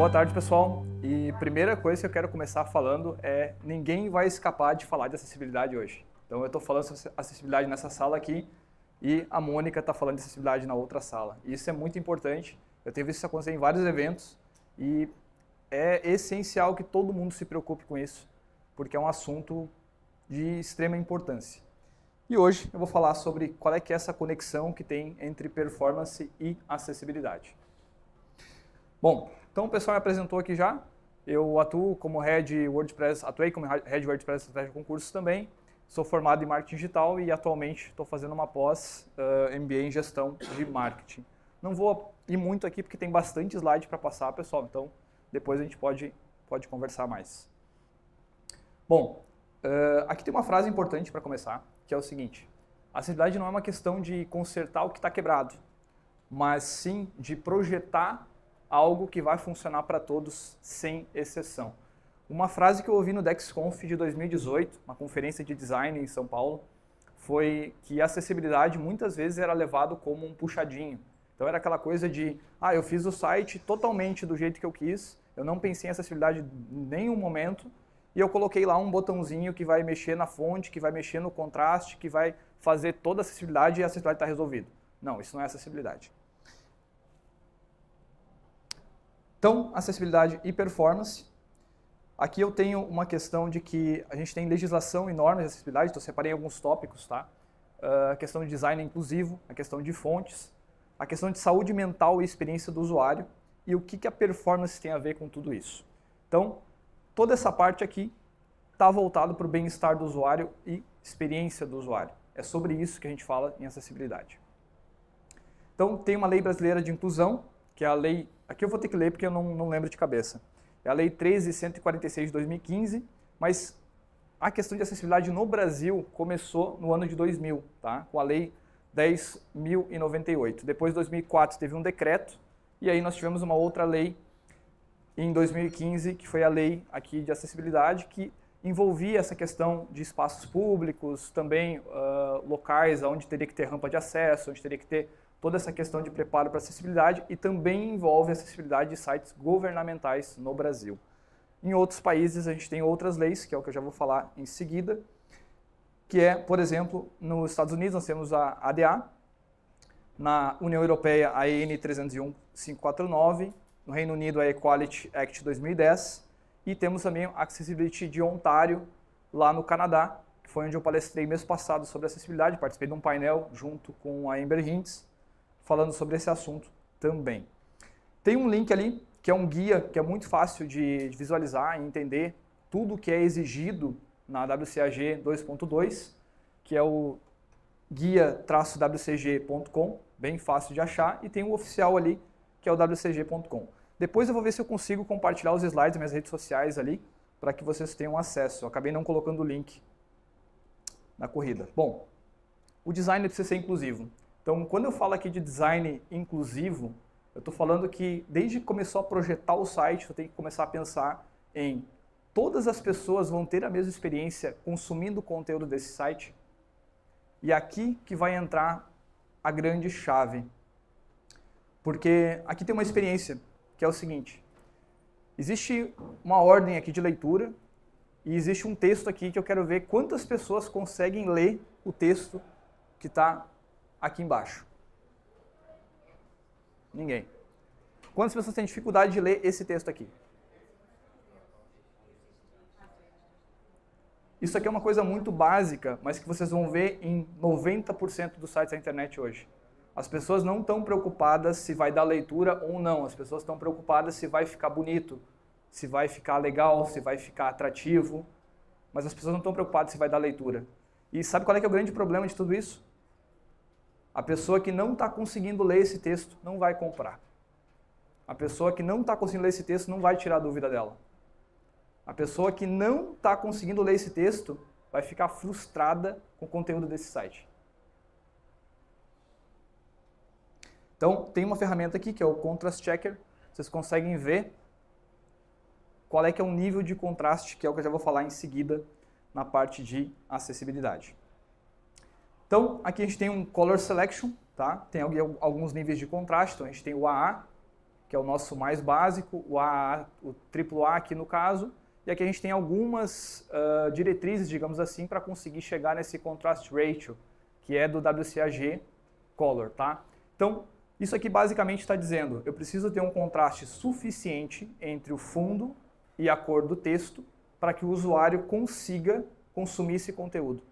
Boa tarde, pessoal. E primeira coisa que eu quero começar falando é ninguém vai escapar de falar de acessibilidade hoje. Então eu estou falando sobre acessibilidade nessa sala aqui e a Mônica está falando de acessibilidade na outra sala. E isso é muito importante. Eu tenho visto isso acontecer em vários eventos e é essencial que todo mundo se preocupe com isso, porque é um assunto de extrema importância. E hoje eu vou falar sobre qual é que é essa conexão que tem entre performance e acessibilidade. Bom, então o pessoal me apresentou aqui já. Eu atuo como Head WordPress, atuei como Head WordPress Estratégia de Concursos também. Sou formado em Marketing Digital e atualmente estou fazendo uma pós MBA em Gestão de Marketing. Não vou ir muito aqui porque tem bastante slide para passar, pessoal, então depois a gente pode conversar mais. Bom, aqui tem uma frase importante para começar, que é o seguinte: a acessibilidade não é uma questão de consertar o que está quebrado, mas sim de projetar algo que vai funcionar para todos, sem exceção. Uma frase que eu ouvi no DexConf de 2018, uma conferência de design em São Paulo, foi que a acessibilidade muitas vezes era levado como um puxadinho. Então era aquela coisa de, eu fiz o site totalmente do jeito que eu quis, eu não pensei em acessibilidade em nenhum momento, e eu coloquei lá um botãozinho que vai mexer na fonte, que vai mexer no contraste, que vai fazer toda a acessibilidade e a acessibilidade está resolvida. Não, isso não é acessibilidade. Então, acessibilidade e performance. Aqui eu tenho uma questão de que a gente tem legislação e normas de acessibilidade, então eu separei alguns tópicos, tá? A questão de design inclusivo, a questão de fontes, a questão de saúde mental e experiência do usuário e o que a performance tem a ver com tudo isso. Então, toda essa parte aqui está voltado para o bem-estar do usuário e experiência do usuário. É sobre isso que a gente fala em acessibilidade. Então, tem uma lei brasileira de inclusão, que é a lei... Aqui eu vou ter que ler porque eu não lembro de cabeça. É a Lei 13.146 de 2015, mas a questão de acessibilidade no Brasil começou no ano de 2000, tá? Com a Lei 10.098. Depois, em 2004, teve um decreto, e aí nós tivemos uma outra lei em 2015, que foi a lei aqui de acessibilidade, que envolvia essa questão de espaços públicos, também locais onde teria que ter rampa de acesso, onde teria que ter toda essa questão de preparo para acessibilidade e também envolve a acessibilidade de sites governamentais no Brasil. Em outros países a gente tem outras leis, que é o que eu já vou falar em seguida, que é, por exemplo, nos Estados Unidos nós temos a ADA, na União Europeia a EN 301-549, no Reino Unido a Equality Act 2010 e temos também a Accessibility de Ontário, lá no Canadá, que foi onde eu palestrei mês passado sobre acessibilidade, participei de um painel junto com a Amber Hintz, falando sobre esse assunto também. Tem um link ali, que é um guia que é muito fácil de visualizar e entender tudo que é exigido na WCAG 2.2, que é o guia-wcg.com, bem fácil de achar, e tem o oficial ali, que é o wcg.com. Depois eu vou ver se eu consigo compartilhar os slides das minhas redes sociais ali, para que vocês tenham acesso. Eu acabei não colocando o link na corrida. Bom, o design precisa ser inclusivo. Então, quando eu falo aqui de design inclusivo, eu estou falando que desde que começou a projetar o site, eu tenho que começar a pensar em todas as pessoas vão ter a mesma experiência consumindo o conteúdo desse site. E aqui que vai entrar a grande chave. Porque aqui tem uma experiência, que é o seguinte: existe uma ordem aqui de leitura e existe um texto aqui que eu quero ver quantas pessoas conseguem ler o texto que está aqui embaixo. Ninguém. Quantas pessoas têm dificuldade de ler esse texto aqui? Isso aqui é uma coisa muito básica, mas que vocês vão ver em 90% dos sites da internet hoje. As pessoas não estão preocupadas se vai dar leitura ou não. As pessoas estão preocupadas se vai ficar bonito, se vai ficar legal, se vai ficar atrativo. Mas as pessoas não estão preocupadas se vai dar leitura. E sabe qual é que é o grande problema de tudo isso? A pessoa que não está conseguindo ler esse texto não vai comprar. A pessoa que não está conseguindo ler esse texto não vai tirar a dúvida dela. A pessoa que não está conseguindo ler esse texto vai ficar frustrada com o conteúdo desse site. Então, tem uma ferramenta aqui que é o Contrast Checker. Vocês conseguem ver qual é que é o nível de contraste, que é o que eu já vou falar em seguida na parte de acessibilidade. Então, aqui a gente tem um Color Selection, tá? Tem alguns níveis de contraste, então a gente tem o AA, que é o nosso mais básico, o AAA, o AAA aqui no caso, e aqui a gente tem algumas diretrizes, digamos assim, para conseguir chegar nesse contrast ratio, que é do WCAG Color, tá? Então, isso aqui basicamente está dizendo, eu preciso ter um contraste suficiente entre o fundo e a cor do texto para que o usuário consiga consumir esse conteúdo.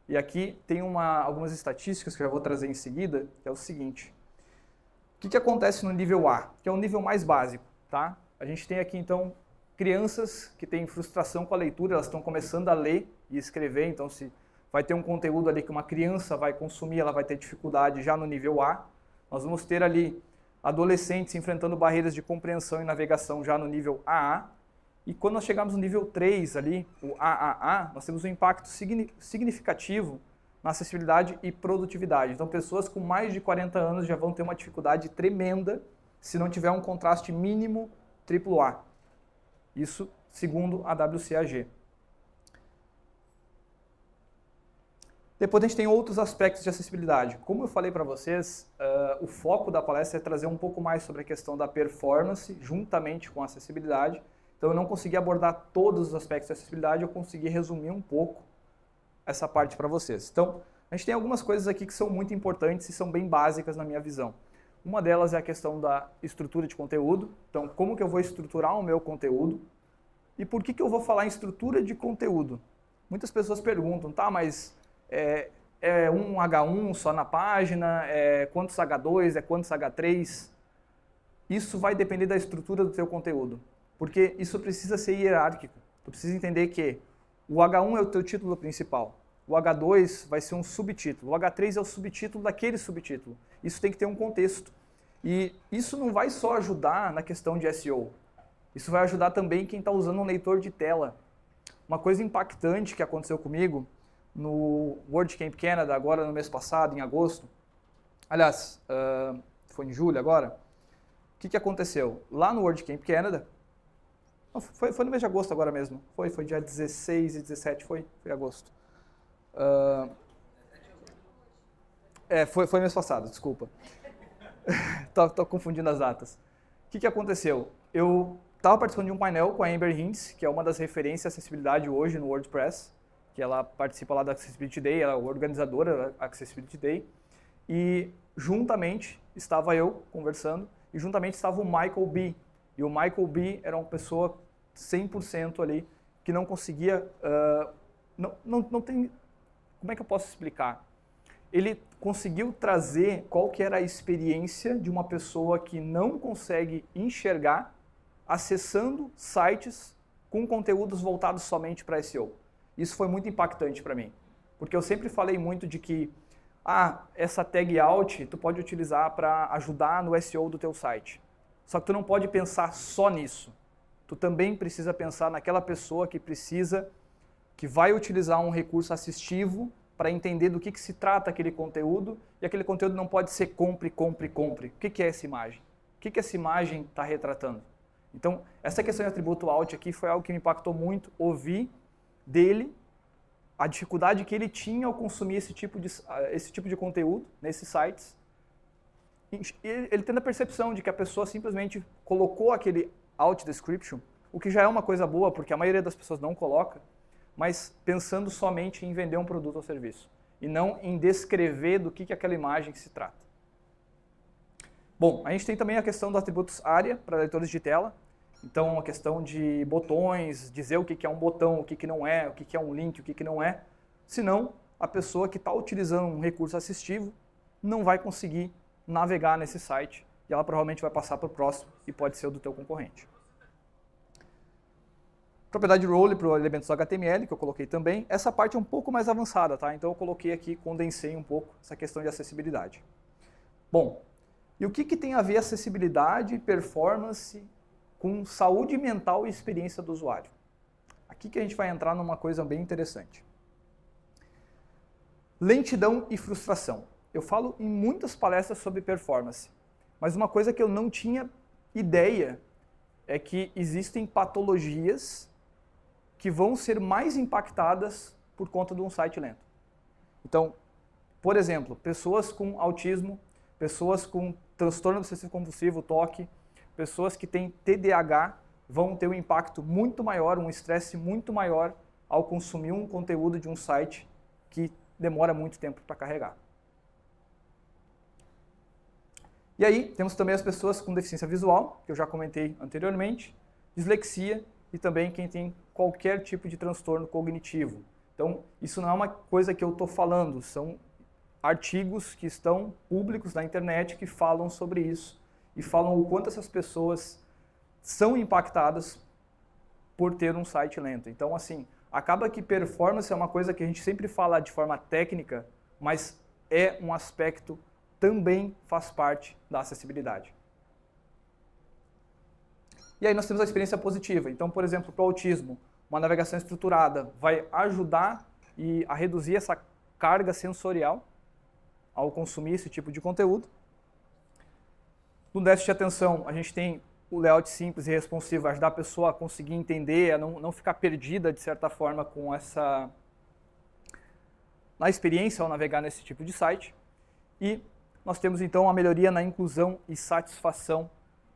E aqui tem algumas estatísticas que eu já vou trazer em seguida, que é o seguinte. O que acontece no nível A, que é o nível mais básico, tá? A gente tem aqui, então, crianças que têm frustração com a leitura, elas estão começando a ler e escrever, então se vai ter um conteúdo ali que uma criança vai consumir, ela vai ter dificuldade já no nível A. Nós vamos ter ali adolescentes enfrentando barreiras de compreensão e navegação já no nível AA. E quando nós chegarmos no nível 3 ali, o AAA, nós temos um impacto significativo na acessibilidade e produtividade. Então, pessoas com mais de 40 anos já vão ter uma dificuldade tremenda se não tiver um contraste mínimo AAA. Isso segundo a WCAG. Depois a gente tem outros aspectos de acessibilidade. Como eu falei para vocês, o foco da palestra é trazer um pouco mais sobre a questão da performance, juntamente com a acessibilidade. Então eu não consegui abordar todos os aspectos de acessibilidade, eu consegui resumir um pouco essa parte para vocês. Então, a gente tem algumas coisas aqui que são muito importantes e são bem básicas na minha visão. Uma delas é a questão da estrutura de conteúdo. Então, como que eu vou estruturar o meu conteúdo? E por que eu vou falar em estrutura de conteúdo? Muitas pessoas perguntam, tá, mas é um H1 só na página, quantos H2, quantos H3? Isso vai depender da estrutura do teu conteúdo, porque isso precisa ser hierárquico. Tu precisa entender que o H1 é o teu título principal, o H2 vai ser um subtítulo, o H3 é o subtítulo daquele subtítulo. Isso tem que ter um contexto. E isso não vai só ajudar na questão de SEO, isso vai ajudar também quem está usando um leitor de tela. Uma coisa impactante que aconteceu comigo no WordCamp Canada, agora no mês passado, em agosto, aliás, foi em julho agora, o que aconteceu? Lá no WordCamp Canada, foi no mês de agosto agora mesmo, foi dia 16 e 17, foi agosto. Foi mês passado, desculpa. Tô confundindo as datas. O que aconteceu? Eu estava participando de um painel com a Amber Hintz, que é uma das referências de acessibilidade hoje no WordPress, que ela participa lá da Accessibility Day, ela é a organizadora da Accessibility Day, e juntamente estava eu conversando, e juntamente estava o Michael B. E o Michael B. era uma pessoa 100% ali, que não conseguia, não tem, como é que eu posso explicar? Ele conseguiu trazer qual que era a experiência de uma pessoa que não consegue enxergar acessando sites com conteúdos voltados somente para SEO. Isso foi muito impactante para mim, porque eu sempre falei muito de que essa tag out tu pode utilizar para ajudar no SEO do teu site. Só que tu não pode pensar só nisso. Tu também precisa pensar naquela pessoa que vai utilizar um recurso assistivo para entender do que se trata aquele conteúdo, e aquele conteúdo não pode ser compre, compre, compre. O que é essa imagem? O que essa imagem está retratando? Então, essa questão de atributo out aqui foi algo que me impactou muito, ouvir dele a dificuldade que ele tinha ao consumir esse tipo de conteúdo nesses sites. Ele tendo a percepção de que a pessoa simplesmente colocou aquele out description, o que já é uma coisa boa, porque a maioria das pessoas não coloca, mas pensando somente em vender um produto ou serviço, e não em descrever do que aquela imagem se trata. Bom, a gente tem também a questão dos atributos área para leitores de tela. Então, a questão de botões, dizer o que é um botão, o que não é, o que é um link, o que não é. Senão, a pessoa que está utilizando um recurso assistivo não vai conseguir navegar nesse site e ela provavelmente vai passar para o próximo e pode ser o do teu concorrente. Propriedade role para os elementos HTML, que eu coloquei também. Essa parte é um pouco mais avançada, tá? Então eu coloquei aqui, condensei um pouco essa questão de acessibilidade. Bom, e o que tem a ver acessibilidade, performance com saúde mental e experiência do usuário? Aqui que a gente vai entrar numa coisa bem interessante. Lentidão e frustração. Eu falo em muitas palestras sobre performance, mas uma coisa que eu não tinha ideia é que existem patologias que vão ser mais impactadas por conta de um site lento. Então, por exemplo, pessoas com autismo, pessoas com transtorno obsessivo compulsivo, TOC, pessoas que têm TDAH vão ter um impacto muito maior, um estresse muito maior ao consumir um conteúdo de um site que demora muito tempo para carregar. E aí, temos também as pessoas com deficiência visual, que eu já comentei anteriormente, dislexia e também quem tem qualquer tipo de transtorno cognitivo. Então, isso não é uma coisa que eu estou falando, são artigos que estão públicos na internet que falam sobre isso e falam o quanto essas pessoas são impactadas por ter um site lento. Então, assim, acaba que performance é uma coisa que a gente sempre fala de forma técnica, mas é um aspecto também faz parte da acessibilidade. E aí nós temos a experiência positiva. Então, por exemplo, para o autismo, uma navegação estruturada vai ajudar a reduzir essa carga sensorial ao consumir esse tipo de conteúdo. No déficit de atenção, a gente tem o layout simples e responsivo, vai ajudar a pessoa a conseguir entender, a não ficar perdida, de certa forma, com na experiência ao navegar nesse tipo de site. E nós temos, então, a melhoria na inclusão e satisfação,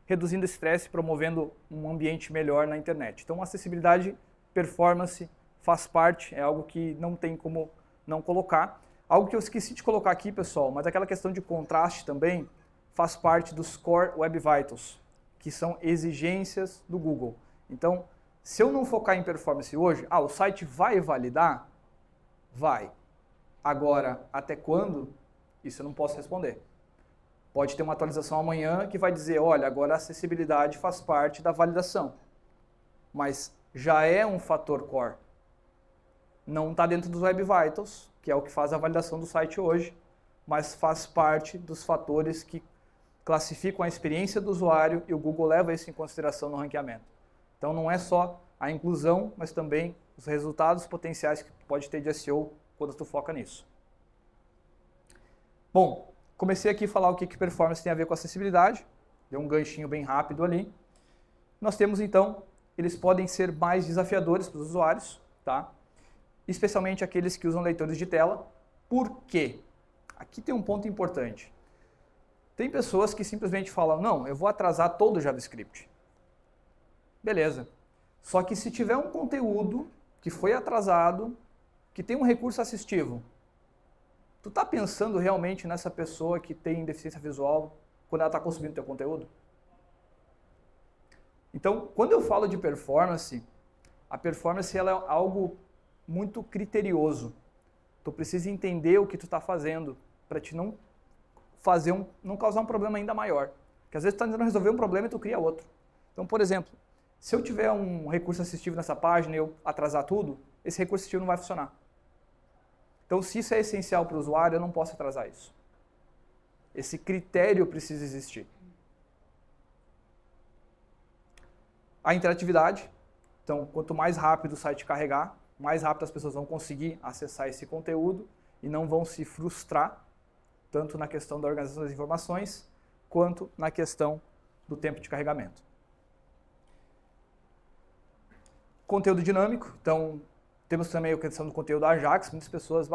reduzindo o estresse, promovendo um ambiente melhor na internet. Então, acessibilidade, performance, faz parte, é algo que não tem como não colocar. Algo que eu esqueci de colocar aqui, pessoal, mas aquela questão de contraste também faz parte dos Core Web Vitals, que são exigências do Google. Então, se eu não focar em performance hoje, o site vai validar? Vai. Agora, até quando? Isso eu não posso responder. Pode ter uma atualização amanhã que vai dizer, olha, agora a acessibilidade faz parte da validação. Mas já é um fator core. Não está dentro dos Web Vitals, que é o que faz a validação do site hoje, mas faz parte dos fatores que classificam a experiência do usuário e o Google leva isso em consideração no ranqueamento. Então não é só a inclusão, mas também os resultados potenciais que pode ter de SEO quando tu foca nisso. Bom, comecei aqui a falar o que performance tem a ver com acessibilidade, deu um ganchinho bem rápido ali. Nós temos então, eles podem ser mais desafiadores para os usuários, tá? Especialmente aqueles que usam leitores de tela. Por quê? Aqui tem um ponto importante. Tem pessoas que simplesmente falam, não, eu vou atrasar todo o JavaScript. Beleza. Só que se tiver um conteúdo que foi atrasado, que tem um recurso assistivo, tu está pensando realmente nessa pessoa que tem deficiência visual quando ela está consumindo teu conteúdo? Então, quando eu falo de performance, a performance ela é algo muito criterioso. Tu precisa entender o que tu está fazendo para te não causar um problema ainda maior. Porque às vezes tu está tentando resolver um problema e tu cria outro. Então, por exemplo, se eu tiver um recurso assistivo nessa página e eu atrasar tudo, esse recurso assistivo não vai funcionar. Então, se isso é essencial para o usuário, eu não posso atrasar isso. Esse critério precisa existir. A interatividade. Então, quanto mais rápido o site carregar, mais rápido as pessoas vão conseguir acessar esse conteúdo e não vão se frustrar, tanto na questão da organização das informações, quanto na questão do tempo de carregamento. Conteúdo dinâmico. Então, temos também a questão do conteúdo Ajax. Muitas pessoas,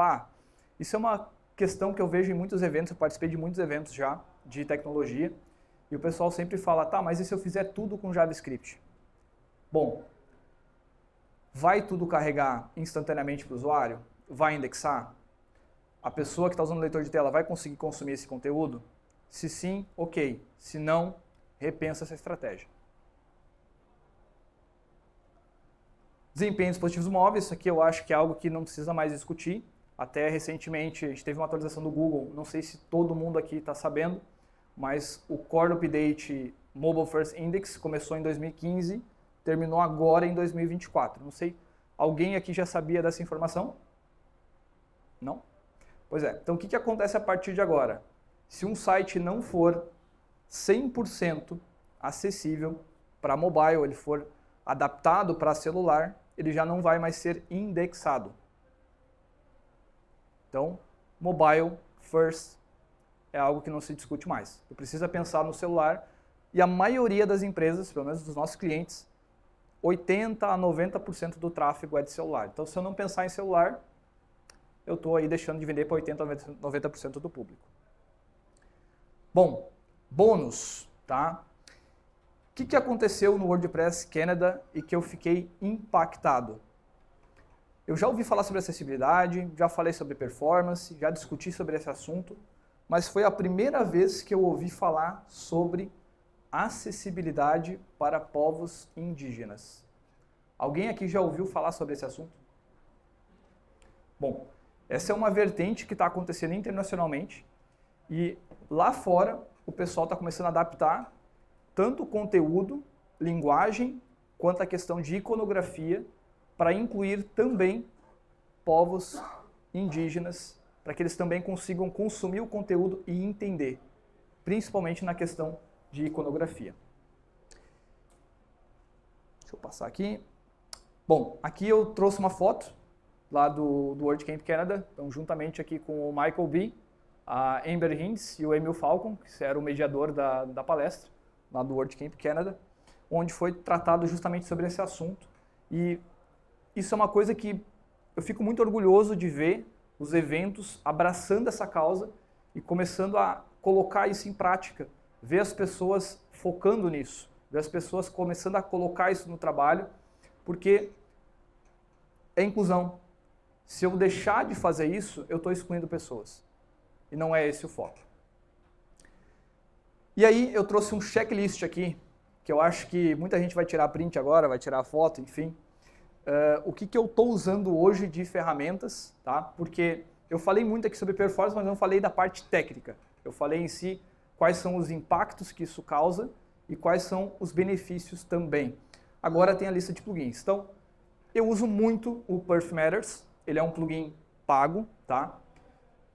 isso é uma questão que eu vejo em muitos eventos, eu participei de muitos eventos já, de tecnologia, e o pessoal sempre fala, tá, mas e se eu fizer tudo com JavaScript? Bom, vai tudo carregar instantaneamente para o usuário? Vai indexar? A pessoa que está usando o leitor de tela vai conseguir consumir esse conteúdo? Se sim, ok. Se não, repensa essa estratégia. Desempenho de dispositivos móveis, isso aqui eu acho que é algo que não precisa mais discutir. Até recentemente a gente teve uma atualização do Google, não sei se todo mundo aqui está sabendo, mas o Core Update Mobile First Index começou em 2015, terminou agora em 2024. Não sei, alguém aqui já sabia dessa informação? Não? Pois é, então o que acontece a partir de agora? Se um site não for 100% acessível para mobile, ele for adaptado para celular, ele já não vai mais ser indexado. Então, mobile first é algo que não se discute mais. Tu precisa pensar no celular e a maioria das empresas, pelo menos dos nossos clientes, 80% a 90% do tráfego é de celular. Então, se eu não pensar em celular, eu estou aí deixando de vender para 80% a 90% do público. Bom, bônus, tá? que aconteceu no WordPress Canada e que eu fiquei impactado? Eu já ouvi falar sobre acessibilidade, já falei sobre performance, já discuti sobre esse assunto, mas foi a primeira vez que eu ouvi falar sobre acessibilidade para povos indígenas. Alguém aqui já ouviu falar sobre esse assunto? Bom, essa é uma vertente que está acontecendo internacionalmente e lá fora o pessoal está começando a adaptar tanto o conteúdo, linguagem, quanto a questão de iconografia para incluir também povos indígenas, para que eles também consigam consumir o conteúdo e entender, principalmente na questão de iconografia. Deixa eu passar aqui. Bom, aqui eu trouxe uma foto lá do WordCamp Canada, então juntamente aqui com o Michael B., a Amber Hinds e o Emil Falcon, que era o mediador da palestra, lá do WordCamp Canada, onde foi tratado justamente sobre esse assunto. E isso é uma coisa que eu fico muito orgulhoso de ver os eventos abraçando essa causa e começando a colocar isso em prática, ver as pessoas focando nisso, ver as pessoas começando a colocar isso no trabalho, porque é inclusão. Se eu deixar de fazer isso, eu estou excluindo pessoas. E não é esse o foco. E aí eu trouxe um checklist aqui, que eu acho que muita gente vai tirar print agora, vai tirar foto, enfim. O que eu estou usando hoje de ferramentas, tá? Porque eu falei muito aqui sobre performance, mas não falei da parte técnica. Eu falei em si quais são os impactos que isso causa e quais são os benefícios também. Agora tem a lista de plugins. Então, eu uso muito o Perf Matters, ele é um plugin pago, tá?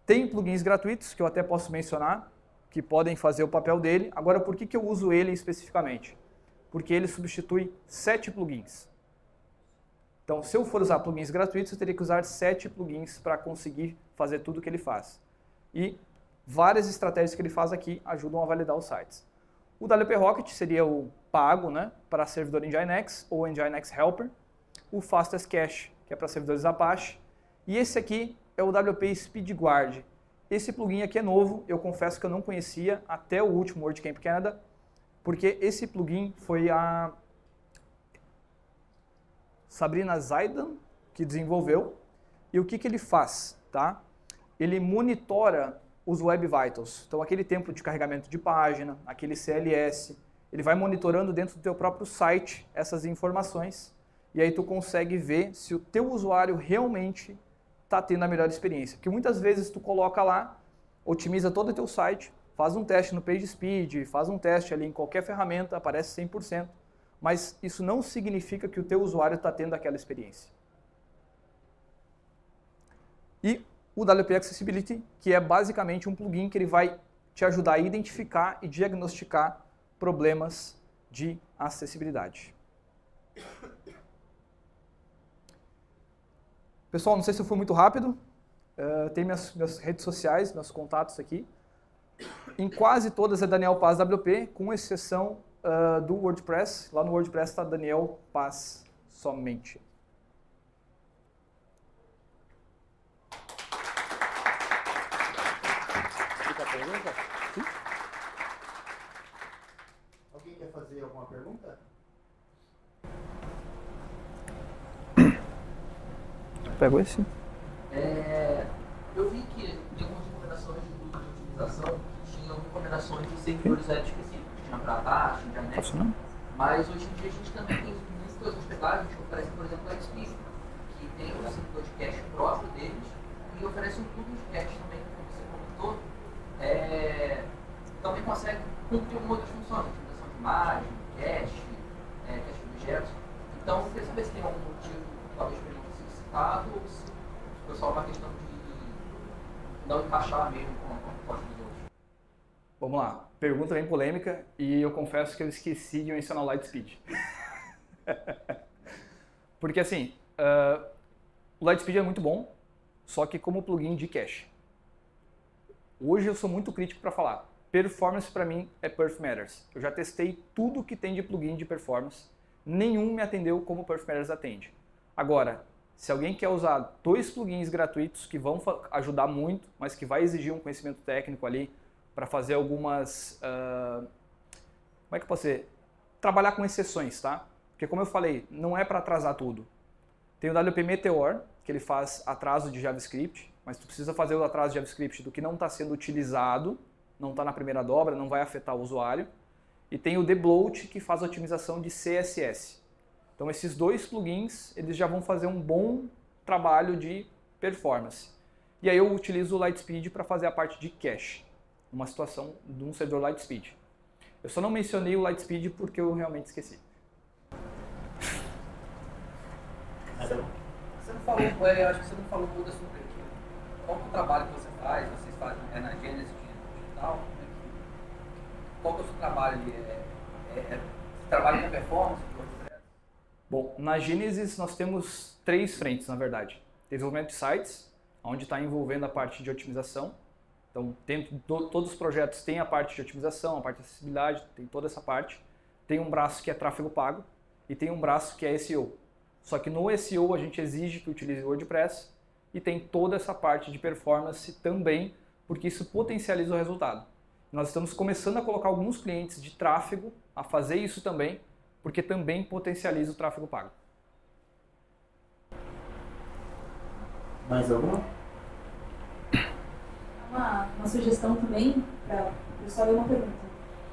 Tem plugins gratuitos, que eu até posso mencionar, que podem fazer o papel dele. Agora, por que eu uso ele especificamente? Porque ele substitui 7 plugins. Então, se eu for usar plugins gratuitos, eu teria que usar 7 plugins para conseguir fazer tudo o que ele faz. E várias estratégias que ele faz aqui ajudam a validar os sites. O WP Rocket seria o pago, né, para servidor Nginx ou Nginx Helper. O Fastest Cache, que é para servidores Apache. E esse aqui é o WP Speed Guard. Esse plugin aqui é novo, eu confesso que eu não conhecia até o último WordCamp Canada, porque esse plugin foi a Sabrina Zaidan que desenvolveu. E o que ele faz? Tá? Ele monitora os Web Vitals. Então, aquele tempo de carregamento de página, aquele CLS, ele vai monitorando dentro do teu próprio site essas informações. E aí tu consegue ver se o teu usuário realmente está tendo a melhor experiência. Porque muitas vezes tu coloca lá, otimiza todo o teu site, faz um teste no PageSpeed, faz um teste ali em qualquer ferramenta, aparece 100%, mas isso não significa que o teu usuário está tendo aquela experiência. E o WP Accessibility, que é basicamente um plugin que ele vai te ajudar a identificar e diagnosticar problemas de acessibilidade. Pessoal, não sei se eu fui muito rápido, tem minhas redes sociais, meus contatos aqui. Em quase todas é Daniel Paz WP, com exceção do WordPress. Lá no WordPress está Daniel Paz somente. Fica a pergunta? Sim. Alguém quer fazer alguma pergunta? Pegou esse? Eu vi que tem algumas recomendações de grupo de utilização que tinham recomendações de servidores web específicos. Tinha para Apache, Nginx. Mas hoje em dia a gente também tem muitas coisas hospedagens que oferecem, por exemplo, o Lightspeed, que tem um servidor de cache próprio deles e oferece um plugin de cache também, como você comentou. Também consegue cumprir uma outra função, utilização de imagem, cache, cache de objetos. Então, eu queria saber se tem algum motivo, talvez, para ele não ter sido citado, ou se foi só uma questão de não encaixar mesmo com a proposta dos outros. Vamos lá. Pergunta bem polêmica e eu confesso que eu esqueci de mencionar o Lightspeed. Porque assim, o Lightspeed é muito bom, só que como plugin de cache. Hoje eu sou muito crítico para falar. Performance para mim é Perf Matters. Eu já testei tudo que tem de plugin de performance. Nenhum me atendeu como o Perf Matters atende. Agora, se alguém quer usar 2 plugins gratuitos que vão ajudar muito, mas que vai exigir um conhecimento técnico ali para fazer algumas... como é que eu posso dizer? trabalhar com exceções, tá? Porque como eu falei, não é para atrasar tudo. Tem o WP Meteor, que ele faz atraso de JavaScript, mas tu precisa fazer o atraso de JavaScript do que não está sendo utilizado, não está na primeira dobra, não vai afetar o usuário. E tem o Debloat, que faz a otimização de CSS. Então esses dois plugins, eles já vão fazer um bom trabalho de performance. E aí eu utilizo o Lightspeed para fazer a parte de cache, uma situação de um servidor Lightspeed. Eu só não mencionei o Lightspeed porque eu realmente esqueci. Você não falou, eu acho que você não falou muito sobre qual é o trabalho que você faz, vocês fazem, na Gênesis Digital, qual que é o seu trabalho ali? Você trabalha com performance? Bom, na Gênesis nós temos 3 frentes, na verdade. Desenvolvimento de sites, onde está envolvendo a parte de otimização. Então, todos os projetos têm a parte de otimização, a parte de acessibilidade, tem toda essa parte. Tem um braço que é tráfego pago e tem um braço que é SEO. Só que no SEO a gente exige que utilize o WordPress e tem toda essa parte de performance também, porque isso potencializa o resultado. Nós estamos começando a colocar alguns clientes de tráfego a fazer isso também, porque também potencializa o tráfego pago. Mais alguma? Uma sugestão também para o pessoal é uma pergunta.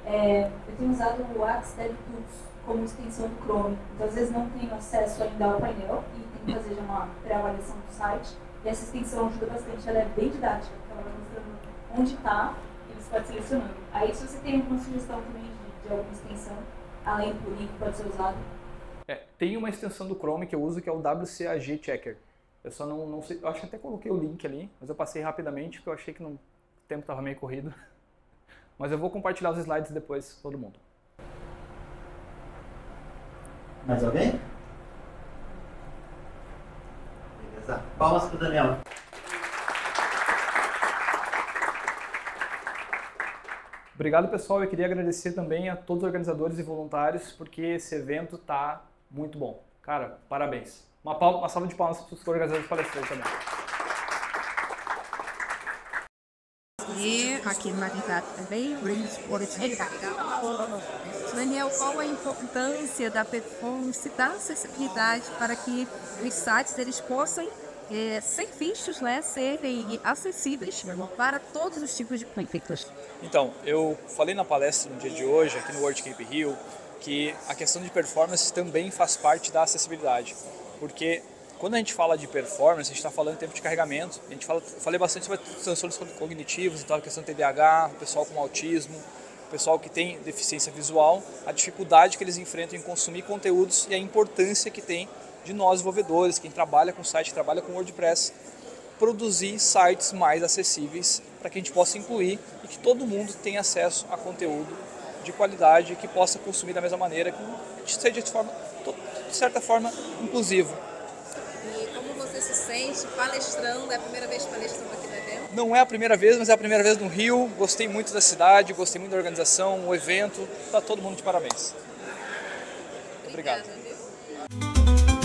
Eu tenho usado o Axe DevTools como extensão do Chrome, então às vezes não tenho acesso ainda ao painel e tenho que fazer já uma pré-avaliação do site. E essa extensão ajuda bastante, ela é bem didática, porque ela vai mostrando onde está e você pode selecionando. Aí se você tem alguma sugestão também de alguma extensão, além do plugin que pode ser usado. Tem uma extensão do Chrome que eu uso que é o WCAG Checker. Eu só não sei, eu acho que até coloquei o link ali, mas eu passei rapidamente porque eu achei que o tempo estava meio corrido. Mas eu vou compartilhar os slides depois com todo mundo. Mais alguém? Beleza. Palmas para o Daniel. Obrigado, pessoal. Eu queria agradecer também a todos os organizadores e voluntários, porque esse evento está muito bom. Cara, parabéns. Uma salva de palmas para os organizadores e palestrantes também. E aqui no Marinho também, Daniel, qual a importância da performance, da acessibilidade para que os sites eles possam, sem fichos, né, serem acessíveis para todos os tipos de públicos? Então, eu falei na palestra no dia de hoje, aqui no WordCamp Rio, que a questão de performance também faz parte da acessibilidade. Porque quando a gente fala de performance, a gente está falando de tempo de carregamento. Falei bastante sobre transtornos cognitivos, então a questão do TDAH, o pessoal com autismo, o pessoal que tem deficiência visual, a dificuldade que eles enfrentam em consumir conteúdos e a importância que tem de nós desenvolvedores, quem trabalha com site, trabalha com WordPress, produzir sites mais acessíveis para que a gente possa incluir e que todo mundo tenha acesso a conteúdo de qualidade e que possa consumir da mesma maneira, que seja de certa forma inclusivo. E como você se sente palestrando? É a primeira vez palestrando aqui no evento? Não é a primeira vez, mas é a primeira vez no Rio. Gostei muito da cidade, gostei muito da organização, o evento. Está todo mundo de parabéns. Obrigada. Obrigado. Viu?